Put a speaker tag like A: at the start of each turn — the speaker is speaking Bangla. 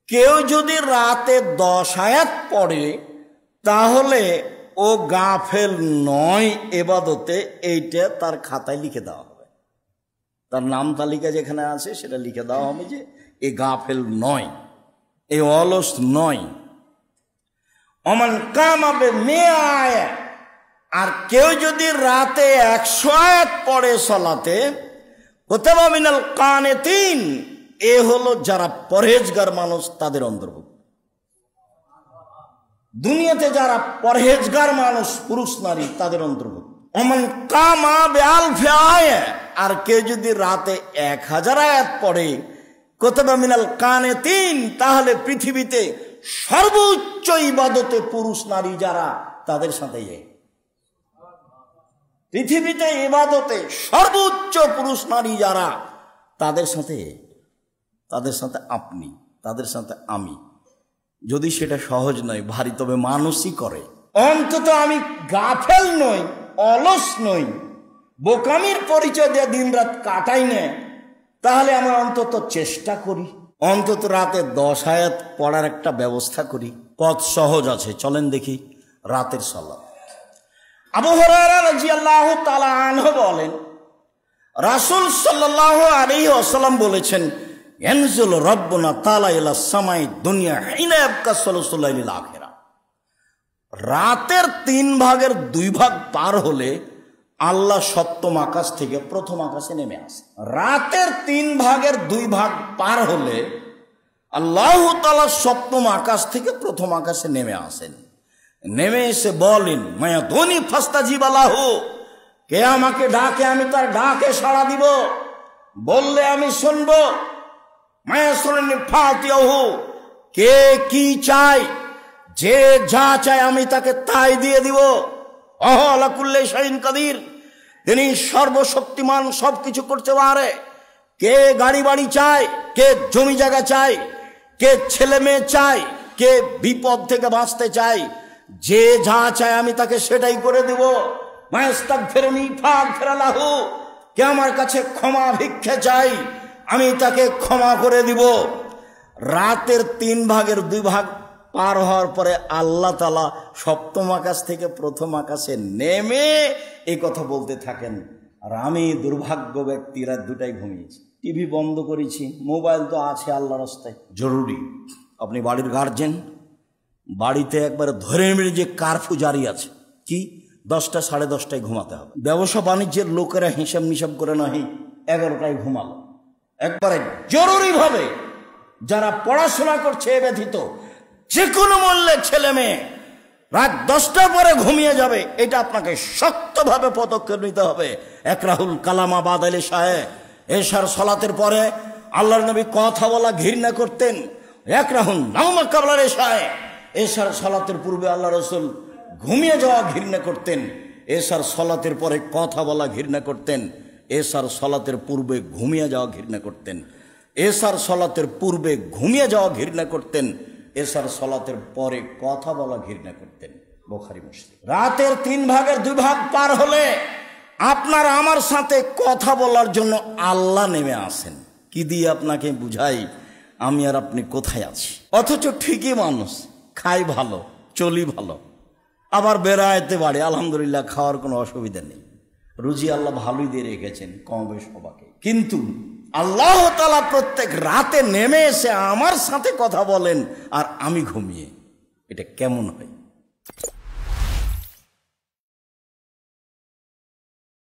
A: কেউ যদি রাতে 10 আয়াত পড়ে তাহলে ও গাফেল নয় এবাদতে, এইটা তার খাতায় লিখে দেওয়া হবে। তার নাম তালিকা যেখানে আছে সেটা লিখে দেওয়া হবে যে এ গাফেল নয়, এ অলস নয়। অমান কামাবে মেয়ে আয়াত, আর কেউ যদি রাতে 100 আয়াত পড়ে সলাতে, কুতিবা মিনাল কানিতিন, এ হলো যারা পরহেজগার মানুষ তাদের অন্তর্ভুক্ত। দুনিয়াতে যারা পরহেজগার মানুষ পুরুষ নারী তাদের অন্তর্ভুক্ত। অমান কামা বিআলফি আয়াত, আর কেউ যদি রাতে 1000 আয়াত পড়ে, কুতিবা মিনাল কানিতিন, তাহলে পৃথিবীতে সর্বোচ্চ ইবাদতে পুরুষ নারী যারা তাদের সাথে, পৃথিবীতে ইবাদতে সর্বোচ্চ পুরুষ নারী যারা তাদের সাথে আপনি, তাদের সাথে আমি। যদি সেটা সহজ নয়, ভারী, তবে মানুষই করে। অন্তত আমি গাফেল নই, অলস নই, বোকামির পরিচয় দিয়ে দিন রাত কাটাই না, তাহলে আমরা অন্তত চেষ্টা করি, অন্তত রাতে 10 আয়াত পড়ার একটা ব্যবস্থা করি। পথ সহজ আছে, চলেন দেখি। রাতের সালাত। আবু হুরায়রা রাদিয়াল্লাহু তাআলা আনহু বলেন, রাসূল সাল্লাল্লাহু আলাইহি ওয়াসাল্লাম বলেছেন, ইয়ানজিল রাব্বুনা তাআলা ইলা সামাই দুনিয়া হিনা ইয়াবকা সুলুসুল লাইলিল আখিরা। রাতের 3 ভাগের 2 ভাগ পার হলে আল্লাহ সপ্তম আকাশ থেকে প্রথম আকাশে নেমে আসে। রাতের 3 ভাগের 2 ভাগ পার হলে আল্লাহ তাআলা সপ্তম আকাশ থেকে প্রথম আকাশে নেমে আসেন। নেমে এসে বলেন, মায়া ধনী ফাস্তাজিব লাহু, কে আমাকে ডাকে আমি তার ডাকে সাড়া দিব, বললে আমি শুনবো। মায়া শুননি ফাতিয়াহু, কে কি চাই, যে যা চায় আমি তাকে তাই দিয়ে দিব। ওহ আলা কুল্লি শাইইন কাদির, তিনি সর্বশক্তিমান, সবকিছু করতে পারে। কে গাড়ি বাড়ি চায়, কে জমি জায়গা চায়, কে ছেলে মেয়ে চায়, কে বিপদ থেকে বাঁচতে চায়, যে যা চায় আমি তাকে সেটাই করে দেব। মায়াস্তাগফিরুনি ফাগফির লাহু, কে আমার কাছে ক্ষমা ভিক্ষা চাই আমি তাকে ক্ষমা করে দিব। রাতের 3 ভাগের 2 ভাগ পার হওয়ার পরে আল্লাহ তাআলা সপ্তম আকাশ থেকে প্রথম আকাশে নেমে এই কথা বলতে থাকেন, আর আমি দুর্ভাগ্য ব্যক্তি রাত 2টায় ঘুমিয়েছি, টিভি বন্ধ করেছি, মোবাইল তো আছে আল্লাহর রাস্তায়। জরুরি, আপনি বাড়ির গার্জেন, বাড়িতে একবারে ধরে মেরে যে কারফিউ জারি আছে, কি 10টা 10:30টায় ঘুমাতে হবে। ব্যবসা বাণিজ্যের লোকেরা হিসাব নিসাব করে নাহি 11টায় ঘুমালো। একবারে জরুরিভাবে যারা পড়াশোনা করছে এ ব্যতীত যে কোনো মূল্যে ছেলে মেয়ে রাত 10টার পরে ঘুমিয়ে যাবে, এটা আপনাকে শক্তভাবে পদক্ষেপ নিতে হবে। একরাহুল কালামা বাদালে সাহে, এশার সালাতের পরে আল্লাহর নবী কথা বলা ঘৃণা করতেন। একরাহুল নাওমা কাবলার এশায়, এশার সালাতের পূর্বে আল্লাহ রাসূল ঘুমিয়ে যাওয়া ঘৃণা করতেন। এশার সালাতের পরে কথা বলা ঘৃণা করতেন। এশার সালাতের পূর্বে ঘুমিয়ে যাওয়া ঘৃণা করতেন। এশার সালাতের পূর্বে ঘুমিয়ে যাওয়া ঘৃণা করতেন। এশার সালাতের পরে কথা বলা ঘৃণা করতেন। বুখারী মুসলিম। রাতের 3 ভাগের 2 ভাগ পার হলে আপনার আমার সাথে কথা বলার জন্য আল্লাহ নেমে আসেন। কি দিয়ে আপনাকে বুঝাই আমি আর আপনি কোথায় আছি? অথচ ঠিকই মানুষ, খাই ভালো, চলি ভালো, আবার বেড়াইতে পারে, আলহামদুলিল্লাহ, খাওয়ার কোনো অসুবিধা নেই, রুজি আল্লাহ ভালোই দিয়ে রেখেছেন কমবে সবাকে। কিন্তু আল্লাহ তাআলা প্রত্যেক রাতে নেমে এসে আমার সাথে কথা বলেন আর আমি ঘুমিয়ে, এটা কেমন হয়?